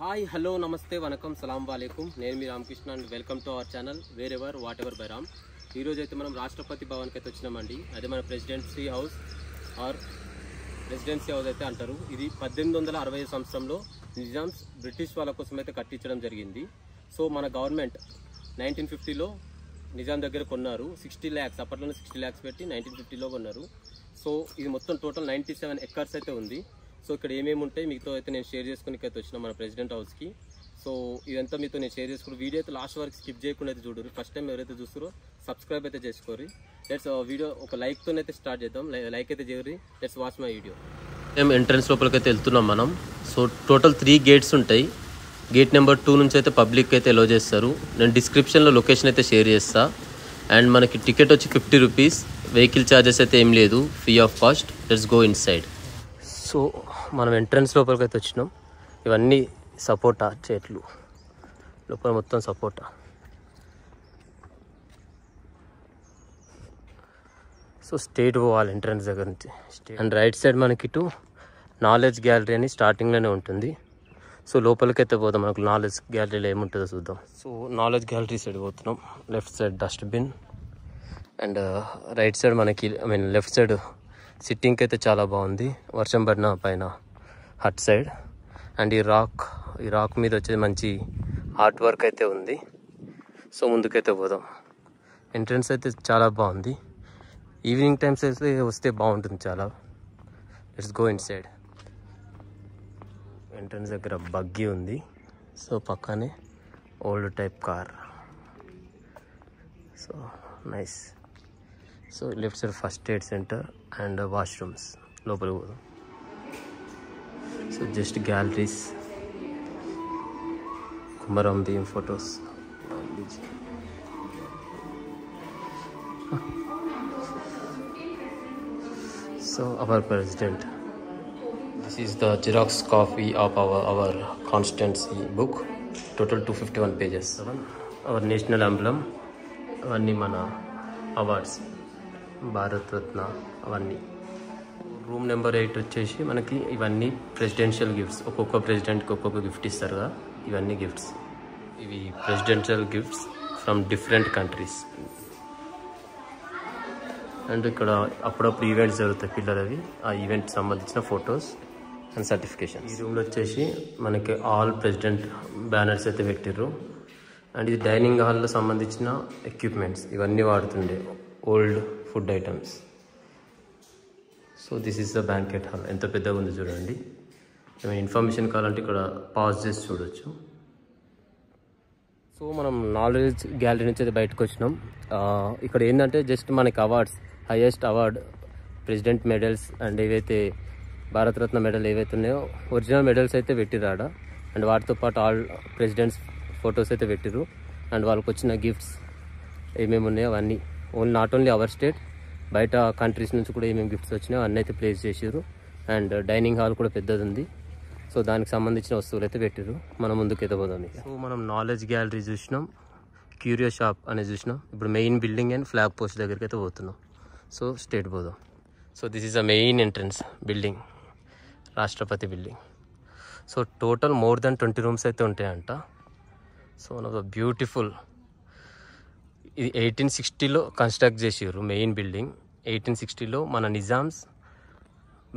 Hi hello నమస్తే వనకం సలాం వాలేకుం నేను మీ Ramakrishna and welcome to our channel wherever whatever by Ram. ఈరోజు అయితే మనం రాష్ట్రపతి భవన్కి అయితే వచ్చినామండి. అదే మన ప్రెసిడెన్సీ హౌస్ అయితే అంటారు. ఇది 1860 సంవత్సరంలో నిజామ్స్ బ్రిటిష్ వాళ్ళ కోసం అయితే కట్టించడం జరిగింది. సో మన గవర్నమెంట్ 1950లో నిజాం దగ్గర కొన్నారు. 60 lakhs, అప్పట్లోనే 60 lakhs పెట్టి 1950లో కొన్నారు. సో ఇది మొత్తం టోటల్ 97 acres అయితే ఉంది. సో ఇక్కడ ఏమేమి ఉంటాయి మీతో అయితే నేను షేర్ చేసుకునేకి అయితే వచ్చిన మన ప్రెసిడెంట్ హౌస్కి. సో ఇదంతా మీతో నేను షేర్ చేసుకుని వీడియో అయితే లాస్ట్ వరకు స్కిప్ చేయకుండా అయితే చూడరు. ఫస్ట్ టైం ఎవరైతే చూస్తారో సబ్స్క్రైబ్ అయితే చేసుకోరు. లెట్స్ వీడియో ఒక లైక్తోనైతే స్టార్ట్ చేద్దాం. లైక్ అయితే చేయరు. Let's watch my video. మేము ఎంట్రన్స్ లోపలికి అయితే వెళ్తున్నాం మనం. సో టోటల్ 3 gates ఉంటాయి. గేట్ నెంబర్ 2 నుంచి అయితే పబ్లిక్ అయితే ఎలో చేస్తారు. నేను డిస్క్రిప్షన్లో లొకేషన్ అయితే షేర్ చేస్తా. అండ్ మనకి టికెట్ వచ్చి 50 rupees. వెహికల్ ఛార్జెస్ అయితే ఏం లేదు, free of cost. Let's go in side. So మనం ఎంట్రన్స్ లోపలికి అయితే వచ్చినాం. ఇవన్నీ సపోటా చెట్లు, లోపల మొత్తం సపోటా. సో స్టేట్ పోవాలి ఎంట్రన్స్ దగ్గర నుంచి. అండ్ రైట్ సైడ్ మనకి ఇటు నాలెడ్జ్ గ్యాలరీ అని స్టార్టింగ్లోనే ఉంటుంది. సో లోపలికి అయితే పోదాం. మనకు నాలెడ్జ్ గ్యాలరీలో ఏముంటుందో చూద్దాం. సో నాలెడ్జ్ గ్యాలరీ సైడ్ పోతున్నాం. Left side dustbin and right side మనకి లెఫ్ట్ సైడ్ సిట్టింగ్కి అయితే చాలా బాగుంది. వర్షం పడిన పైన హట్ సైడ్. అండ్ ఈ రాక్ మీద వచ్చేది మంచి ఆర్ట్ వర్క్ అయితే ఉంది. సో ముందుకైతే పోదాం. ఎంట్రన్స్ అయితే చాలా బాగుంది. ఈవినింగ్ టైమ్స్ అయితే వస్తే బాగుంటుంది చాలా. Let's go inside. Entrance దగ్గర బగ్గీ ఉంది. సో పక్కనే old type car. So nice. So left side first aid centre and washrooms. లోపలికి పోదాం. So just galleries, Kumaram Bheem photos. So our president, this is the xerox copy of our constituency book. Total 251 pages. Our national emblem. అవన్నీ మన awards, Bharat రత్న అవన్నీ. Room number 8 వచ్చేసి మనకి ఇవన్నీ presidential gifts. ఒక్కొక్క ప్రెసిడెంట్కి ఒక్కొక్క గిఫ్ట్ ఇస్తారు కదా, ఇవన్నీ గిఫ్ట్స్. ఇవి presidential gifts from different countries. And ఇక్కడ అప్పుడప్పుడు ఈవెంట్స్ జరుగుతాయి పిల్లలవి. ఆ ఈవెంట్కి సంబంధించిన ఫొటోస్ అండ్ సర్టిఫికేషన్. ఈ రూమ్లో వచ్చేసి మనకి ఆల్ ప్రెసిడెంట్ బ్యానర్స్ అయితే పెట్టిర్రు. అండ్ ఇది డైనింగ్ హాల్లో సంబంధించిన ఎక్విప్మెంట్స్. ఇవన్నీ వాడుతుండే old food items. So this is the banquet hall. ఎంత పెద్దగా ఉంది చూడండి. ఏమైనా ఇన్ఫర్మేషన్ కావాలంటే ఇక్కడ పాజ్ చేసి చూడొచ్చు. సో మనం నాలెడ్జ్ గ్యాలరీ నుంచి అయితే బయటకు వచ్చినాం. ఇక్కడ ఏంటంటే జస్ట్ మనకి awards, highest award, president medals and ఏవైతే భారతరత్న మెడల్ ఏవైతే ఉన్నాయో ఒరిజినల్ మెడల్స్ అయితే పెట్టిర్రు ఆడ. అండ్ వాటితో పాటు ఆల్ ప్రెసిడెంట్స్ ఫొటోస్ అయితే పెట్టిర్రు. అండ్ వాళ్ళకి వచ్చిన గిఫ్ట్స్ ఏమేమి ఉన్నాయో అవన్నీ నాట్ ఓన్లీ అవర్ స్టేట్, బయట కంట్రీస్ నుంచి కూడా ఏమేమి గిఫ్ట్స్ వచ్చినాయో అన్నీ అయితే ప్లేస్ చేసారు. అండ్ డైనింగ్ హాల్ కూడా పెద్దది ఉంది. సో దానికి సంబంధించిన వస్తువులు అయితే పెట్టారు. మనం ముందుకు ఎదపోదాం. సో మనం నాలెడ్జ్ గ్యాలరీ చూసినాం, క్యూరియో షాప్ అనేది చూసినాం. ఇప్పుడు main building and flag post దగ్గరికి అయితే పోతున్నాం. సో స్టేట్ పోదాం. So this is a main entrance building, Rashtrapati building. So total more than 20 rooms అయితే ఉంటాయంట. So one of the beautiful. ఇది 1860లో కన్స్ట్రక్ట్ చేసారు మెయిన్ బిల్డింగ్. 1860లో మన నిజామ్స్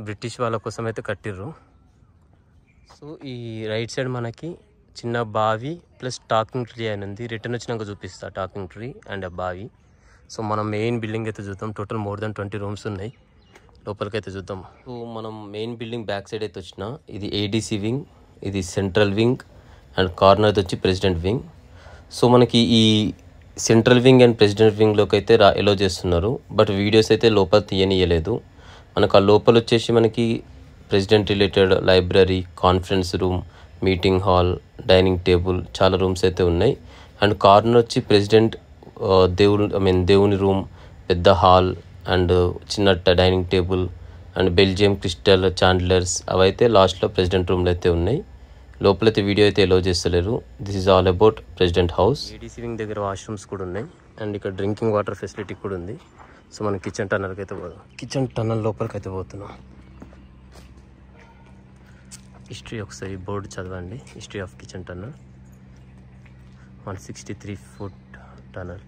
బ్రిటిష్ వాళ్ళ కోసం అయితే కట్టిర్రు. సో ఈ రైట్ సైడ్ మనకి చిన్న బావి ప్లస్ టాకింగ్ ట్రీ అని ఉంది. రిటర్న్ వచ్చినాక చూపిస్తా టాకింగ్ ట్రీ అండ్ ఆ బావి. సో మనం మెయిన్ బిల్డింగ్ అయితే చూద్దాం. టోటల్ మోర్ దెన్ 20 rooms ఉన్నాయి. లోపలికి అయితే చూద్దాం. సో మనం మెయిన్ బిల్డింగ్ బ్యాక్ సైడ్ అయితే వచ్చిన. ఇది ఏడీసీ వింగ్, ఇది సెంట్రల్ వింగ్ అండ్ కార్నర్ వచ్చి ప్రెసిడెంట్ వింగ్. సో మనకి ఈ సెంట్రల్ వింగ్ అండ్ ప్రెసిడెంట్ వింగ్లోకి అయితే ఎలో చేస్తున్నారు. బట్ వీడియోస్ అయితే లోపల తీయనియలేదు. మనకు ఆ లోపల వచ్చేసి మనకి president related library, conference room, meeting hall, dining table, చాలా రూమ్స్ అయితే ఉన్నాయి. అండ్ కార్నర్ వచ్చి ప్రెసిడెంట్ దేవుని రూమ్, పెద్ద హాల్ అండ్ చిన్న dining table and Belgium crystal chandeliers అవైతే లాస్ట్లో ప్రెసిడెంట్ రూమ్లో అయితే ఉన్నాయి. లోపలైతే వీడియో అయితే ఎలో చేస్తలేరు. This is all about president house. ADC wing దగ్గర వాష్రూమ్స్ కూడా ఉన్నాయి. అండ్ ఇక్కడ డ్రింకింగ్ వాటర్ ఫెసిలిటీ కూడా ఉంది. సో మనం కిచెన్ టన్నల్కి అయితే పోదాం. కిచెన్ టన్నల్ లోపలికి అయితే పోతున్నాం. హిస్టరీ ఒకసారి బోర్డు చదవండి. History of kitchen tunnel 163 foot tunnel.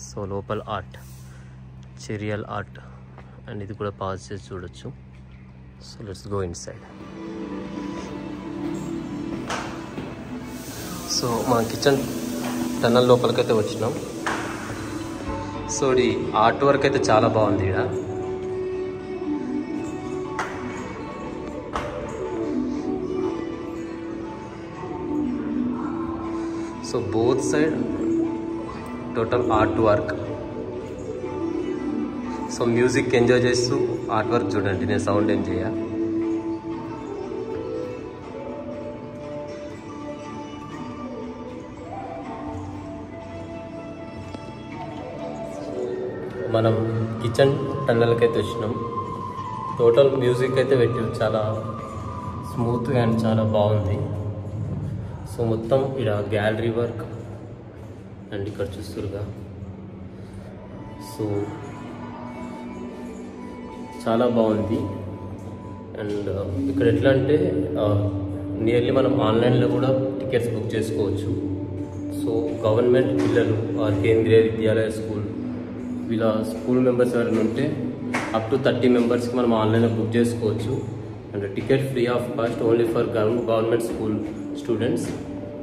So లోపల ఆర్ట్, చెరియల్ ఆర్ట్, అండ్ ఇది కూడా పాజ్ చేసి చూడొచ్చు. So let's go in side. So మన కిచెన్ టన్నల్ లోపలికైతే వచ్చినాం. సో ఈ ఆర్ట్ వర్క్ అయితే చాలా బాగుంది ఇక్కడ. So both side total art work. So music enjoy చేస్తూ ఆర్ట్ వర్క్ చూడండి. నేను సౌండ్ ఏం చేయ. మనం కిచెన్ టన్నల్కి అయితే వచ్చినాం. టోటల్ మ్యూజిక్ అయితే పెట్టారు, చాలా స్మూత్గా అండ్ చాలా బాగుంది. సో మొత్తం ఇక్కడ గ్యాలరీ వర్క్ అండ్ ఇక్కడ చూస్తురుగా. సో చాలా బాగుంది. అండ్ ఇక్కడ ఎట్లా అంటే నియర్లీ మనం ఆన్లైన్లో కూడా టికెట్స్ బుక్ చేసుకోవచ్చు. సో గవర్నమెంట్ పిల్లలు కేంద్రీయ విద్యాలయ స్కూల్ వీళ్ళ స్కూల్ మెంబర్స్ ఎవరైనా ఉంటే అప్ టు 30 మెంబర్స్కి మనం ఆన్లైన్లో బుక్ చేసుకోవచ్చు. And ticket free of cost only for government school students.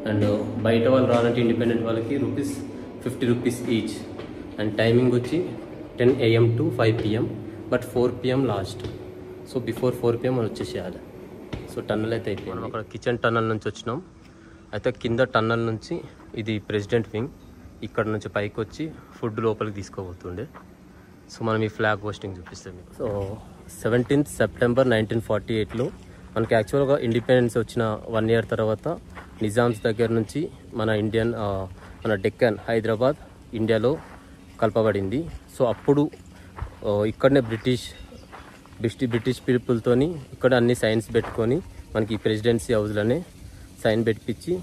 And బయట వాళ్ళు రావాలంటే ఇండిపెండెంట్ వాళ్ళకి ₹50 ఈచ్. అండ్ టైమింగ్ వచ్చి 10 AM to 5 PM, but 4 PM last. So before 4 PM మనం వచ్చేసేయాలి. సో టన్నల్ అయితే అయిపోయింది. మనం అక్కడ కిచెన్ టన్నల్ నుంచి వచ్చినాం. అయితే కింద టన్నల్ నుంచి ఇది ప్రెసిడెంట్ వింగ్. ఇక్కడ నుంచి పైకి వచ్చి ఫుడ్ లోపలికి తీసుకోబోతుండే. సో మనం ఈ ఫ్లాగ్ హోస్టింగ్ చూపిస్తాం మీకు. సో 17th September 1948లో మనకి యాక్చువల్గా ఇండిపెండెన్స్ వచ్చిన 1 year తర్వాత నిజామ్స్ దగ్గర నుంచి మన డెక్కన్ హైదరాబాద్ ఇండియాలో కలపబడింది. సో అప్పుడు ఇక్కడనే బ్రిటిష్ పీపుల్తోని ఇక్కడ అన్ని సైన్స్ పెట్టుకొని మనకి ప్రెసిడెన్సీ హౌస్లోనే సైన్ పెట్టించి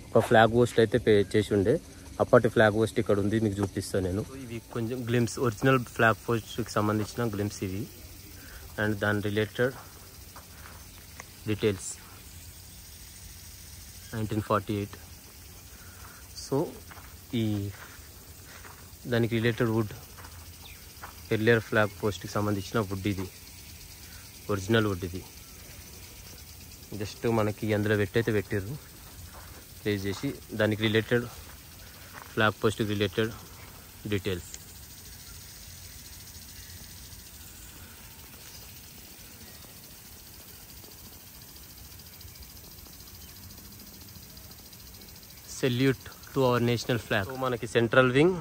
ఒక ఫ్లాగ్ హోస్ట్ అయితే చేసి ఉండే. అప్పటి ఫ్లాగ్ హోస్ట్ ఇక్కడ ఉంది, మీకు చూపిస్తాను నేను. ఇవి కొంచెం గ్లిమ్స్, ఒరిజినల్ ఫ్లాగ్ హోస్ట్కి సంబంధించిన గ్లిమ్స్ ఇవి. అండ్ దాని రిలేటెడ్ డీటెయిల్స్ 1948. సో దానికి రిలేటెడ్ వుడ్, ఎర్లియర్ ఫ్లాగ్ పోస్ట్కి సంబంధించిన వుడ్ ఇది, ఒరిజినల్ వుడ్ ఇది. జస్ట్ మనకి అందులో పెట్టారు ప్లేస్ చేసి. దానికి రిలేటెడ్ ఫ్లాగ్ పోస్ట్కి related details. Salute to our national flag. మనకి సెంట్రల్ వింగ్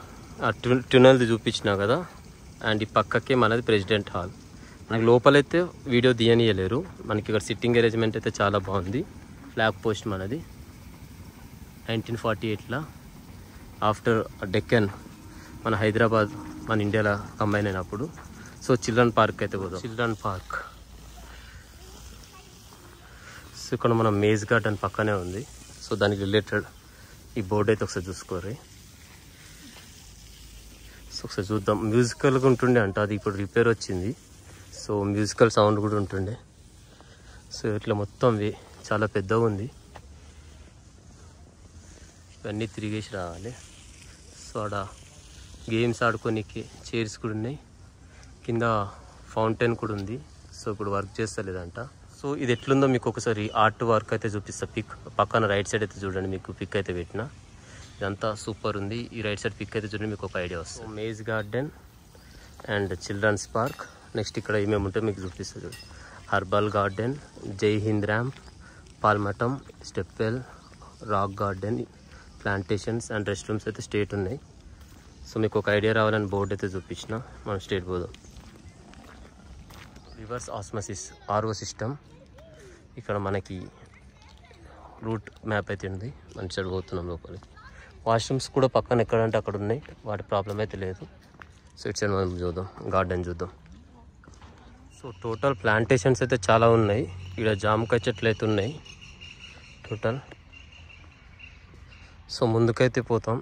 ట్యూనల్ది చూపించినా కదా. అండ్ ఈ పక్కకే మనది ప్రెసిడెంట్ హాల్. మనకి లోపలైతే వీడియో తీయనియలేరు. మనకి ఇక్కడ సిట్టింగ్ అరేంజ్మెంట్ అయితే చాలా బాగుంది. ఫ్లాగ్ పోస్ట్ మనది 1948లో ఆఫ్టర్ డెక్కన్ మన హైదరాబాద్ మన ఇండియాలో కంబైన్ అయినప్పుడు. సో చిల్డ్రన్ పార్క్ అయితే పోదాం. Children park. సో ఇక్కడ మన మేజ్ గార్డెన్ పక్కనే ఉంది. సో దానికి రిలేటెడ్ ఈ బోర్డు అయితే ఒకసారి చూసుకోరు. సో ఒకసారి చూద్దాం. మ్యూజికల్గా ఉంటుండే అంట, అది ఇప్పుడు రిపేర్ వచ్చింది. సో మ్యూజికల్ సౌండ్ కూడా ఉంటుండే. సో ఇట్లా మొత్తం చాలా పెద్దగా ఉంది. ఇవన్నీ తిరిగేసి రావాలి. సో ఆడ గేమ్స్ ఆడుకోనికి చైర్స్ కూడా ఉన్నాయి. కింద ఫౌంటైన్ కూడా ఉంది. సో ఇప్పుడు వర్క్ చేస్తలేదంట. సో ఇది ఎట్లుందో మీకు ఒకసారి ఆర్ట్ వర్క్ అయితే చూపిస్తా. పిక్ పక్కన రైట్ సైడ్ అయితే చూడండి, మీకు పిక్ అయితే పెట్టిన. ఇదంతా సూపర్ ఉంది. ఈ రైట్ సైడ్ పిక్ అయితే చూడండి, మీకు ఒక ఐడియా వస్తుంది. Maze garden and children's park. Next ఇక్కడ ఏమేమి ఉంటే మీకు చూపిస్తా చూడండి. Herbal garden, Jai Hind ramp, palmetum, stepwell, rock garden, plantations and rest rooms అయితే స్టేట్ ఉన్నాయి. సో మీకు ఒక ఐడియా రావాలని బోర్డు అయితే చూపించిన. మనం స్టేట్ పోదాం. Reverse osmosis RO system. ఇక్కడ మనకి రూట్ మ్యాప్ అయితే ఉంది. మంచి సైడ్ పోతున్నాం లోపలికి. వాష్రూమ్స్ కూడా పక్కన ఎక్కడంటే అక్కడ ఉన్నాయి, వాటి ప్రాబ్లం అయితే లేదు. సో ఇటు సైడ్ మనం చూద్దాం, గార్డెన్ చూద్దాం. సో టోటల్ ప్లాంటేషన్స్ అయితే చాలా ఉన్నాయి. ఇక్కడ జామకాయ చెట్లు అయితే ఉన్నాయి టోటల్. సో ముందుకైతే పోతాం.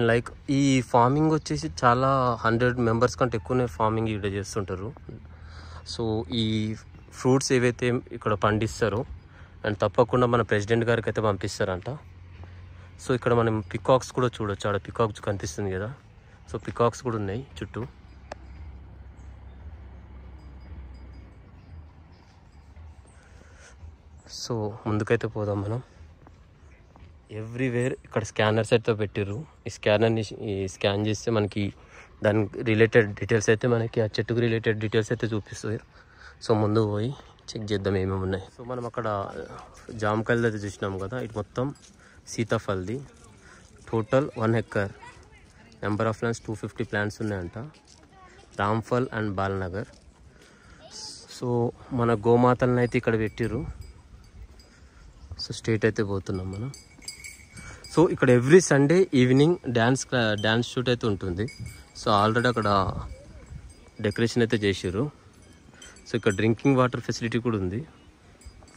లైక్ ఈ ఫార్మింగ్ వచ్చేసి చాలా 100 మెంబర్స్ కంటే ఎక్కువనే ఫార్మింగ్ ఇక్కడ చేస్తుంటారు. సో ఈ ఫ్రూట్స్ ఏవైతే ఇక్కడ పండిస్తారో అండ్ తప్పకుండా మన ప్రెసిడెంట్ గారికి అయితే పంపిస్తారంట. సో ఇక్కడ మనం పికాక్స్ కూడా చూడొచ్చు, ఆడ పికాక్స్ కనిపిస్తుంది కదా, సో పికాక్స్ కూడా ఉన్నాయి చుట్టూ. సో ముందుకైతే పోదాం మనం. ఎవ్రీవేర్ ఇక్కడ స్కానర్స్ అయితే పెట్టిర్రు. ఈ స్కానర్ని స్కాన్ చేస్తే మనకి దానికి రిలేటెడ్ డీటెయిల్స్ అయితే మనకి ఆ చెట్టుకు రిలేటెడ్ డీటెయిల్స్ అయితే చూపిస్తుంది. సో ముందు పోయి చెక్ చేద్దాం ఏమేమి ఉన్నాయి. సో మనం అక్కడ జామకాయలు అయితే చూసినాం కదా, ఇటు మొత్తం సీతాఫల్ది. Total 1 acre, number of plants 250 plants ఉన్నాయంట. రామ్ఫల్ అండ్ బాలనగర్. సో మన గోమాతలను అయితే ఇక్కడ పెట్టిర్రు. సో స్ట్రేట్ అయితే పోతున్నాం మనం. సో ఇక్కడ every Sunday evening dance shoot అయితే ఉంటుంది. సో ఆల్రెడీ అక్కడ డెకరేషన్ అయితే చేసారు. సో ఇక్కడ డ్రింకింగ్ వాటర్ ఫెసిలిటీ కూడా ఉంది.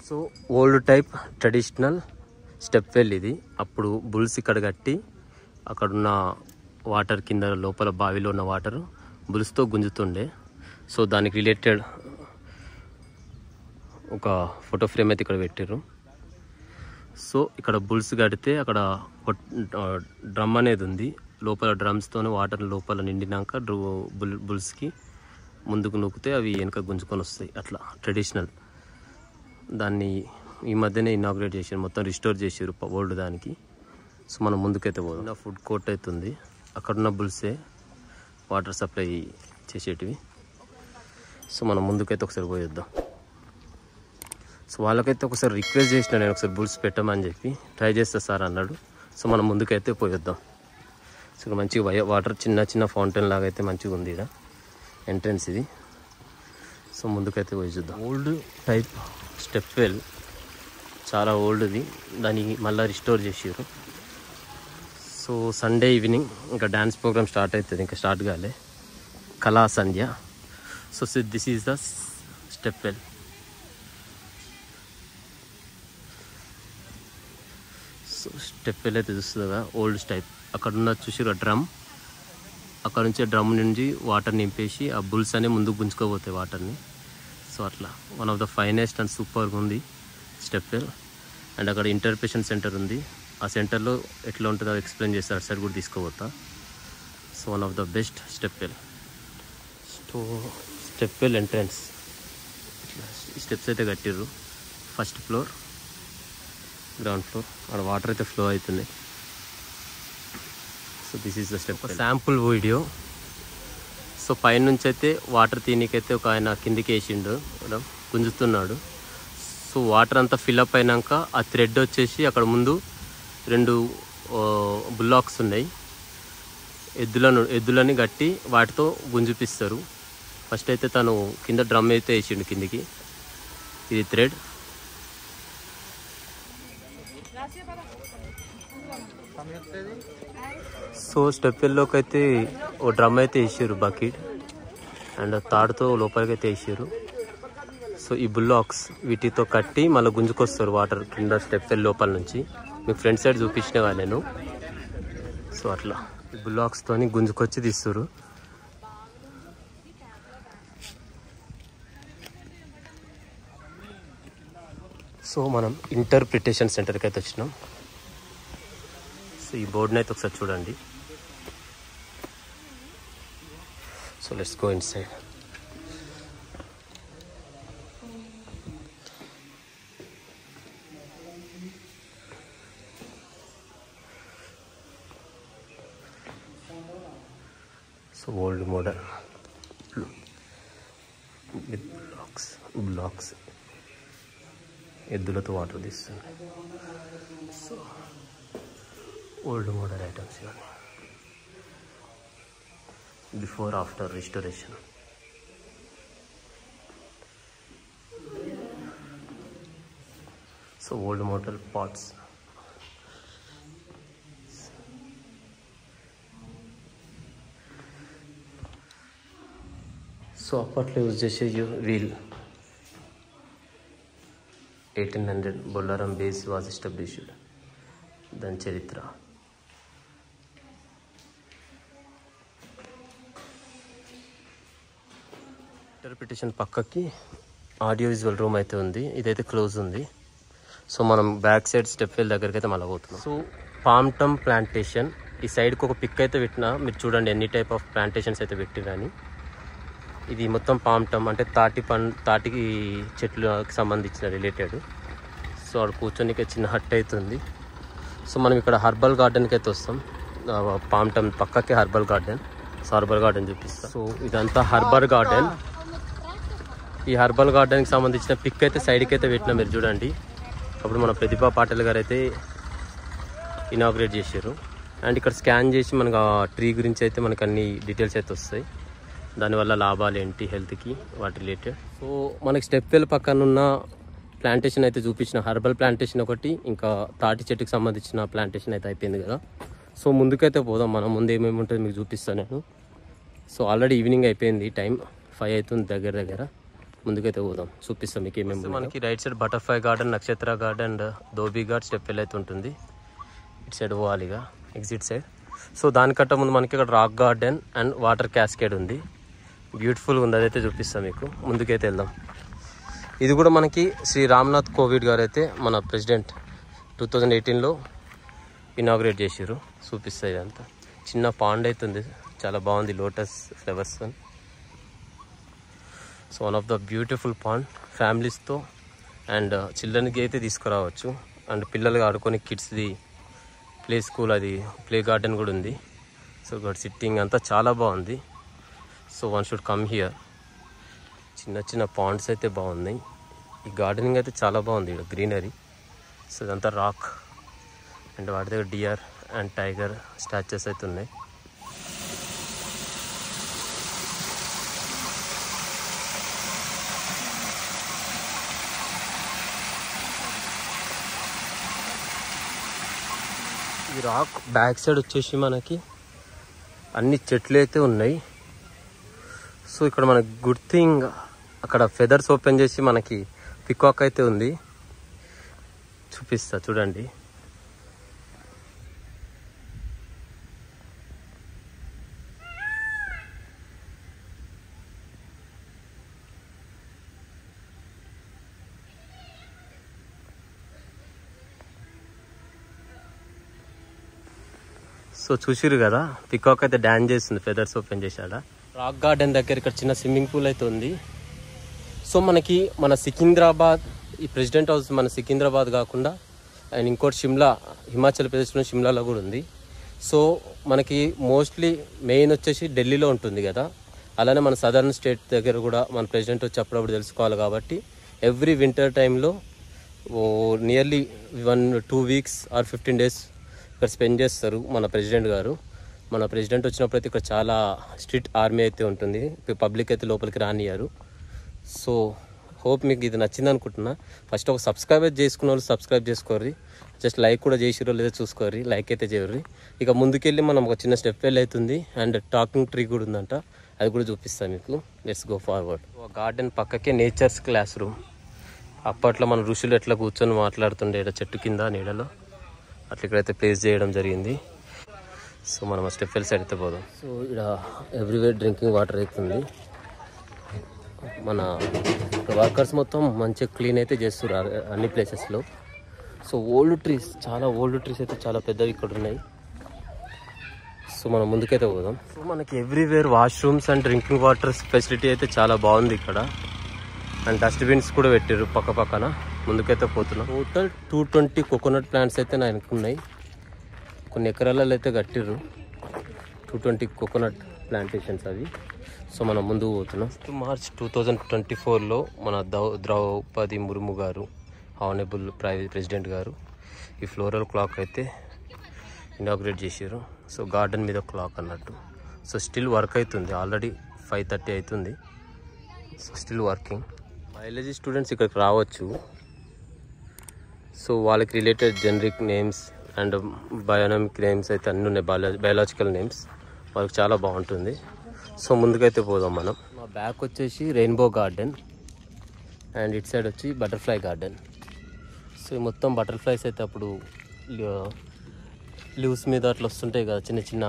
So old type traditional step well ఇది. అప్పుడు బుల్స్ ఇక్కడ కట్టి అక్కడున్న వాటర్ కింద లోపల బావిలో ఉన్న వాటర్ బుల్స్తో గుంజుతుండే. సో దానికి రిలేటెడ్ ఒక ఫోటో ఫ్రేమ్ అయితే ఇక్కడ పెట్టారు. సో ఇక్కడ బుల్స్ కడితే అక్కడ ఒక డ్రమ్ అనేది ఉంది. లోపల డ్రమ్స్తోనే వాటర్ లోపల నిండినాక బుల్స్కి ముందుకు నూకితే అవి వెనక గుంజుకొని వస్తాయి. అట్లా ట్రెడిషనల్. దాన్ని ఈ మధ్యనే ఇనాగ్రేట్ చేసారు, మొత్తం రిస్టోర్ చేసారు ఓల్డ్ దానికి. సో మనం ముందుకైతే పోదాం. ఫుడ్ కోర్ట్ అయితే ఉంది, అక్కడున్న బుల్సే వాటర్ సప్లై చేసేటివి. సో మనం ముందుకైతే ఒకసారి పోయేద్దాం. సో వాళ్ళకైతే ఒకసారి రిక్వెస్ట్ చేసిన నేను, ఒకసారి బుల్స్ పెట్టమని చెప్పి. ట్రై చేస్తా సార్ అన్నాడు. సో మనం ముందుకైతే పోయేద్దాం. సో ఇక్కడ మంచిగా వాటర్ చిన్న చిన్న ఫౌంటైన్ లాగా అయితే మంచిగా ఉంది ఇక్కడ ఎంట్రన్స్ ఇది. సో ముందుకైతే పోయి చూద్దాం. ఓల్డ్ టైప్ స్టెప్ వెల్, చాలా ఓల్డ్ది. దాన్ని మళ్ళీ రిస్టోర్ చేసారు. సో సండే ఈవినింగ్ ఇంకా డ్యాన్స్ ప్రోగ్రామ్ స్టార్ట్ అవుతుంది, ఇంకా స్టార్ట్ కాలే, Kala Sandhya. So this is the stepwell. So stepwell అయితే చూస్తుంది కదా, ఓల్డ్ టైప్. అక్కడ ఉన్న చూసిరా డ్రమ్, అక్కడ నుంచి డ్రమ్ నుంచి వాటర్ నింపేసి ఆ బుల్స్ అనే ముందుకు గుంజుకోపోతాయి వాటర్ని. సో అట్లా one of the finest and సూపర్గా ఉంది స్టెప్ వెల్. అండ్ అక్కడ ఇంటర్ప్రెషన్ సెంటర్ ఉంది. ఆ సెంటర్లో ఎట్లా ఉంటుందో ఎక్స్ప్లెయిన్ చేస్తారు, అటు సైడ్ కూడా తీసుకోపోతా. So one of the best stepwell. So stepwell entrance steps అయితే కట్టిర్రు. First floor, ground floor. అక్కడ వాటర్ అయితే ఫ్లో అవుతున్నాయి. So this is the step. Sample video. So పైనుంచి అయితే వాటర్ తీనికైతే ఒక ఆయన కిందికి వేసిండు, గుంజుతున్నాడు. సో వాటర్ అంతా ఫిల్అప్ అయినాక ఆ థ్రెడ్ వచ్చేసి అక్కడ ముందు 2 బుల్లాక్స్ ఉన్నాయి. ఎద్దులని కట్టి వాటితో గుంజుపిస్తారు. ఫస్ట్ అయితే తను కింద డ్రమ్ అయితే వేసిండు కిందికి. ఇది థ్రెడ్. సో స్టెప్ వెల్లోకి అయితే ఓ డ్రమ్ అయితే వేసారు, బకెట్ అండ్ తాడుతో లోపలికి అయితే వేసారు. సో ఈ బుల్లాక్స్ వీటితో కట్టి మళ్ళీ గుంజుకొస్తారు వాటర్ కింద స్టెప్ వెల్ లోపల నుంచి. మీకు ఫ్రంట్ సైడ్ చూపించినవా నేను. సో అట్లా ఈ బుల్లాక్స్తోని గుంజుకొచ్చి తీస్తారు. సో మనం ఇంటర్ప్రిటేషన్ సెంటర్కి అయితే వచ్చినాం. సో ఈ బోర్డుని అయితే ఒకసారి చూడండి. So let's go inside. So old model with bullocks ఎద్దులతో వాటర్ తీస్తుంది. సో ఓల్డ్ మోడల్ ఐటమ్స్ ఇవన్నీ. Before after restoration. So old model pots. So అప్పట్లో యూజ్ చేసే wheel. 1800 Bollarum base was established. దాని చరిత్ర. ఇంటర్ప్రిటేషన్ పక్కకి ఆడియో విజువల్ రూమ్ అయితే ఉంది. ఇదైతే క్లోజ్ ఉంది. సో మనం బ్యాక్ సైడ్ స్టెప్ వెల్ దగ్గరికి అయితే మళ్ళీ పోతున్నాం. సో పామ్టమ్ ప్లాంటేషన్, ఈ సైడ్కి ఒక పిక్ అయితే పెట్టినా, మీరు చూడండి ఎన్ని టైప్ ఆఫ్ ప్లాంటేషన్స్ అయితే పెట్టిరని. ఇది మొత్తం పామ్టమ్ అంటే తాటి చెట్లకు సంబంధించిన రిలేటెడ్. సో అక్కడ కూర్చొని చిన్న హట్ అవుతుంది. సో మనం ఇక్కడ హర్బల్ గార్డెన్కి అయితే వస్తాం. పామ్టమ్ పక్కకే herbal garden. So herbal garden చూపిస్తాం. సో ఇదంతా హర్బల్ గార్డెన్. ఈ హర్బల్ గార్డెన్కి సంబంధించిన పిక్ అయితే సైడ్కి అయితే పెట్టినా, మీరు చూడండి. అప్పుడు మన ప్రతిభా పాటిల్ గారు అయితే ఇనాగ్రేట్ చేశారు. అండ్ ఇక్కడ స్కాన్ చేసి మనకు ఆ ట్రీ గురించి అయితే మనకు అన్ని డీటెయిల్స్ అయితే వస్తాయి. దానివల్ల లాభాలు ఏంటి హెల్త్కి, వాటి రిలేటెడ్. సో మనకి స్టెప్ వెల్ పక్కన ఉన్న ప్లాంటేషన్ అయితే చూపించిన, హర్బల్ ప్లాంటేషన్ ఒకటి, ఇంకా తాటి చెట్టుకి సంబంధించిన ప్లాంటేషన్ అయితే అయిపోయింది కదా. సో ముందుకైతే పోదాం. మనం ముందు ఏమేమి ఉంటుందో మీకు చూపిస్తాను నేను. సో ఆల్రెడీ ఈవినింగ్ అయిపోయింది, టైం 5 అవుతుంది దగ్గర. ముందుకైతే పోదాం, చూపిస్తాం మీకు ఏమేమి. మనకి right side butterfly garden, Nakshatra garden and ధోబీ గార్డ్ స్టెప్ వెల్ అయితే ఉంటుంది. ఇటు సైడ్ పోవాలిగా ఎగ్జిట్ సైడ్. సో దానికంటే ముందు మనకి ఇక్కడ rock garden and water cascade ఉంది. బ్యూటిఫుల్గా ఉంది, అదైతే చూపిస్తాం మీకు. ముందుకైతే వెళ్దాం. ఇది కూడా మనకి శ్రీ రామ్నాథ్ కోవింద్ గారు అయితే మన ప్రెసిడెంట్ 2018లో ఇనాగ్రేట్ చేసారు. చూపిస్తాయి ఇదంతా. చిన్న పాండ్ అయితే ఉంది, చాలా బాగుంది, lotus flowers. So one of the beautiful pond. ఫ్యామిలీస్తో అండ్ చిల్డ్రన్కి అయితే తీసుకురావచ్చు. అండ్ పిల్లలు ఆడుకొని కిడ్స్ది ప్లే స్కూల్, అది ప్లే గార్డెన్ కూడా ఉంది. సో ఇక్కడ సిట్టింగ్ అంతా చాలా బాగుంది. So one should come here. చిన్న చిన్న పాండ్స్ అయితే బాగున్నాయి. ఈ గార్డెనింగ్ అయితే చాలా బాగుంది, ఇక్కడ గ్రీనరీ. సో ఇదంతా రాక్ అండ్ వాటి దగ్గర డియర్ అండ్ టైగర్ స్టాచ్యూస్ అయితే ఉన్నాయి. ఈ రాక్ బ్యాక్ సైడ్ వచ్చేసి మనకి అన్ని చెట్లు అయితే ఉన్నాయి. సో ఇక్కడ మనకి గుడ్ థింగ్, అక్కడ ఫెదర్స్ ఓపెన్ చేసి మనకి పికాక్ అయితే ఉంది, చూపిస్తా చూడండి. సో చూసిరు కదా, పికాక్ అయితే డాన్స్ చేస్తుంది, ఫెదర్స్ ఓపెన్ చేశాడా. రాక్ గార్డెన్ దగ్గర ఇక్కడ చిన్న స్విమ్మింగ్ పూల్ అయితే ఉంది. సో మనకి మన సికింద్రాబాద్, ఈ ప్రెసిడెంట్ హౌస్ మన సికింద్రాబాద్ కాకుండా అండ్ ఇంకోటి షిమ్లా, హిమాచల్ ప్రదేశ్లో షిమ్లాలో కూడా ఉంది. సో మనకి మోస్ట్లీ మెయిన్ వచ్చేసి ఢిల్లీలో ఉంటుంది కదా, అలానే మన సదర్న్ స్టేట్ దగ్గర కూడా మన ప్రెసిడెంట్ వచ్చి అప్పుడప్పుడు తెలుసుకోవాలి కాబట్టి ఎవ్రీ వింటర్ టైంలో నియర్లీ 1-2 వీక్స్ ఆర్ 15 డేస్ ఇక్కడ స్పెండ్ చేస్తారు మన ప్రెసిడెంట్ గారు. మన ప్రెసిడెంట్ వచ్చినప్పుడు అయితే ఇక్కడ చాలా స్ట్రిక్ట్ ఆర్మీ అయితే ఉంటుంది, పబ్లిక్ అయితే లోపలికి రానియారు. సో హోప్ మీకు ఇది నచ్చింది అనుకుంటున్నా. ఫస్ట్ ఒక సబ్స్క్రైబ్ చేసుకున్న వాళ్ళు సబ్స్క్రైబ్ చేసుకోర్రి, జస్ట్ లైక్ కూడా చేసిరో లేదా చూసుకోర్రి, లైక్ అయితే చేయర్రి. ఇక ముందుకెళ్ళి మనం ఒక చిన్న స్టెప్ వెల్ అవుతుంది అండ్ టాకింగ్ ట్రీ కూడా ఉందంట, అది కూడా చూపిస్తాను మీకు. Let's go forward. గార్డెన్ పక్కకే నేచర్స్ క్లాస్ రూమ్. అప్పట్లో మన ఋషులు ఎట్లా కూర్చొని మాట్లాడుతుండే చెట్టు కింద నీడలో, అట్లా ఇక్కడైతే ప్లేస్ చేయడం జరిగింది. సో మనం ఆ స్టెప్ వెల్ సైడ్ అయితే పోదాం. సో ఇక్కడ ఎవ్రీవేర్ డ్రింకింగ్ వాటర్ అవుతుంది. మన వర్కర్స్ మొత్తం మంచిగా క్లీన్ అయితే చేస్తున్నారు అన్ని ప్లేసెస్లో. సో ఓల్డ్ ట్రీస్, చాలా ఓల్డ్ ట్రీస్ అయితే చాలా పెద్దవి ఇక్కడ ఉన్నాయి. సో మనం ముందుకైతే పోదాం. సో మనకి everywhere washrooms and drinking water facility అయితే చాలా బాగుంది ఇక్కడ. అండ్ డస్ట్బిన్స్ కూడా పెట్టారు పక్క పక్కన. ముందుకైతే పోతున్నాం. టోటల్ 220 కోకోనట్ ప్లాంట్స్ అయితే నాకు ఉన్నాయి. కొన్ని ఎకరాలలో అయితే కట్టిర్రు 220 కోకోనట్ ప్లాంటేషన్స్ అవి. సో మనం ముందుకు పోతున్నాం. మార్చ్ 2024లో మన ద్రౌపది ముర్ము గారు, ఆనరబుల్ ప్రెసిడెంట్ గారు, ఈ ఫ్లోరల్ క్లాక్ అయితే ఇనాగ్రేట్ చేశారు. సో గార్డెన్ మీద క్లాక్ అన్నట్టు. సో స్టిల్ వర్క్ అవుతుంది, ఆల్రెడీ 5:30 అవుతుంది. So still working. Biology students ఇక్కడికి రావచ్చు. సో వాళ్ళకి related generic names and bionomic names అయితే అన్నీ ఉన్నాయి, బయాలజికల్ నేమ్స్. వాళ్ళకి చాలా బాగుంటుంది. సో ముందుకైతే పోదాం మనం. మా బ్యాక్ వచ్చేసి rainbow garden and it side వచ్చి బటర్ఫ్లై గార్డెన్. సో మొత్తం బటర్ఫ్లైస్ అయితే అప్పుడు లీవ్స్ మీద అట్లా వస్తుంటాయి కదా, చిన్న చిన్న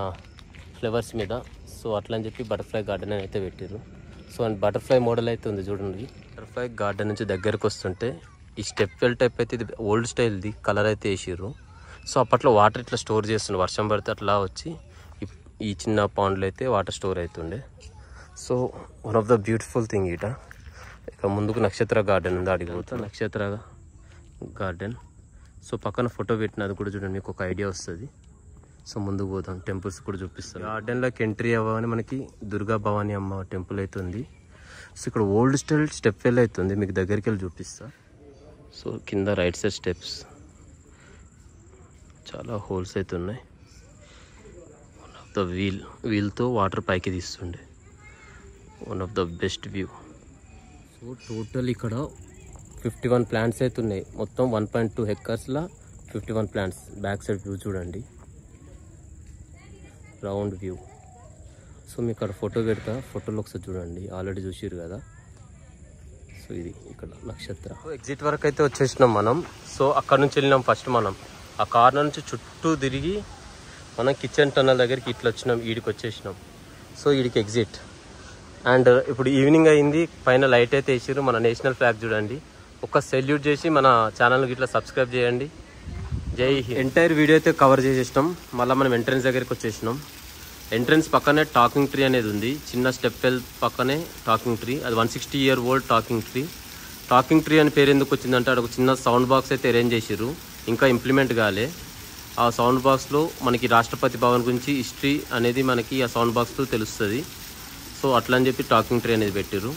ఫ్లవర్స్ మీద. సో అట్లా అని చెప్పి బటర్ఫ్లై గార్డెన్ అని అయితే పెట్టారు. సో అండ్ బటర్ఫ్లై మోడల్ అయితే ఉంది చూడండి, బటర్ఫ్లై గార్డెన్ నుంచి దగ్గరకు వస్తుంటే ఈ స్టెప్ వెల్ టైప్ అయితే ఇది ఓల్డ్ స్టైల్ది కలర్ అయితే వేసిర్రు. సో అప్పట్లో వాటర్ ఇట్లా స్టోర్ చేస్తుండే, వర్షం పడితే అట్లా వచ్చి ఈ చిన్న పాండ్లో అయితే వాటర్ స్టోర్ అవుతుండే. So one of the beautiful thing ఇట. ఇక ముందుకు నక్షత్ర గార్డెన్ ఉంది, అడిగి పోతా నక్షత్ర గార్డెన్. సో పక్కన ఫోటో పెట్టిన అది కూడా చూడండి, మీకు ఒక ఐడియా వస్తుంది. సో ముందుకు పోతాం, టెంపుల్స్ కూడా చూపిస్తాం. గార్డెన్లోకి ఎంట్రీ అవ్వగానే మనకి దుర్గా భవానీ అమ్మ టెంపుల్ అవుతుంది. సో ఇక్కడ ఓల్డ్ స్టైల్ స్టెప్ వెల్ అవుతుంది, మీకు దగ్గరికి వెళ్ళి చూపిస్తా. సో కింద రైట్ సైడ్ స్టెప్స్ చాలా హోల్స్ అయితే ఉన్నాయి. వన్ ఆఫ్ ద వీల్తో వాటర్ పైకి తీస్తుండే, one of the best view. So total ఇక్కడ 51 ప్లాంట్స్ అయితే ఉన్నాయి. మొత్తం 1.2 హెక్టార్స్లో 51 ప్లాంట్స్. బ్యాక్ సైడ్ వ్యూ చూడండి, రౌండ్ వ్యూ. సో మీకు ఇక్కడ ఫోటో పెడతా, ఫోటోలో ఒకసారి చూడండి, ఆల్రెడీ చూసిరు కదా. సో ఇది ఇక్కడ నక్షత్ర. ఎగ్జిట్ వరకు అయితే వచ్చేసినాం మనం. సో అక్కడ నుంచి వెళ్ళినాం ఫస్ట్ మనం. ఆ కార్నర్ నుంచి చుట్టూ తిరిగి మనం కిచెన్ టన్నల్ దగ్గరికి ఇట్లా వచ్చినాం, ఈడికి వచ్చేసినాం. సో ఈడికి ఎగ్జిట్. అండ్ ఇప్పుడు ఈవినింగ్ అయింది, పైన లైట్ అయితే వేసారు. మన నేషనల్ ఫ్లాగ్ చూడండి. ఒక సెల్యూట్ చేసి మన ఛానల్కి ఇట్లా సబ్స్క్రైబ్ చేయండి. జై హింద్. ఎంటైర్ వీడియో అయితే కవర్ చేసేసినాం. మళ్ళీ మనం ఎంట్రన్స్ దగ్గరికి వచ్చేసినాం. ఎంట్రన్స్ పక్కనే టాకింగ్ ట్రీ అనేది ఉంది, చిన్న స్టెప్ వెల్ పక్కనే టాకింగ్ ట్రీ. అది 160 year old talking tree. Talking tree అని పేరు ఎందుకు వచ్చిందంటే అక్కడ ఒక చిన్న సౌండ్ బాక్స్ అయితే అరేంజ్ చేసారు, ఇంకా ఇంప్లిమెంట్ కాలే. ఆ సౌండ్ బాక్స్లో మనకి రాష్ట్రపతి భవన్ గురించి హిస్టరీ అనేది మనకి ఆ సౌండ్ బాక్స్లో తెలుస్తుంది. సో అట్లా అని చెప్పి టాకింగ్ ట్రీ అనేది పెట్టారు.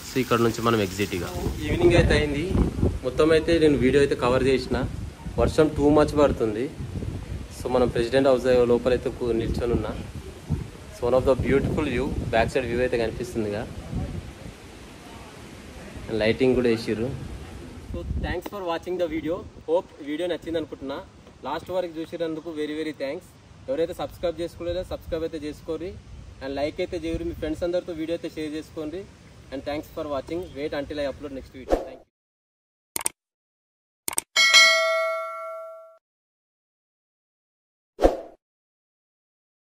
సో ఇక్కడ నుంచి మనం ఎగ్జిట్గా ఈవినింగ్ అయితే అయింది. మొత్తం అయితే నేను వీడియో అయితే కవర్ చేసిన. వర్షం టూ మచ్ పడుతుంది. సో మనం ప్రెసిడెంట్ హౌస్ లోపలైతే నిల్చొని ఉన్నా. So one of the beautiful view, back side view అయితే కనిపిస్తుందిగా. లైటింగ్ కూడా వేసిర్రు. So thanks for watching the video. Hope video నచ్చింది అనుకుంటున్నా. లాస్ట్ వరకు చూసినందుకు వెరీ వెరీ థ్యాంక్స్. ఎవరైతే సబ్స్క్రైబ్ చేసుకోలేదో సబ్స్క్రైబ్ అయితే చేసుకోండి. అండ్ లైక్ అయితే చేయరు, మీ ఫ్రెండ్స్ అందరితో వీడియో అయితే షేర్ చేసుకోండి. And thanks for watching. Wait until I upload next video. Thank you.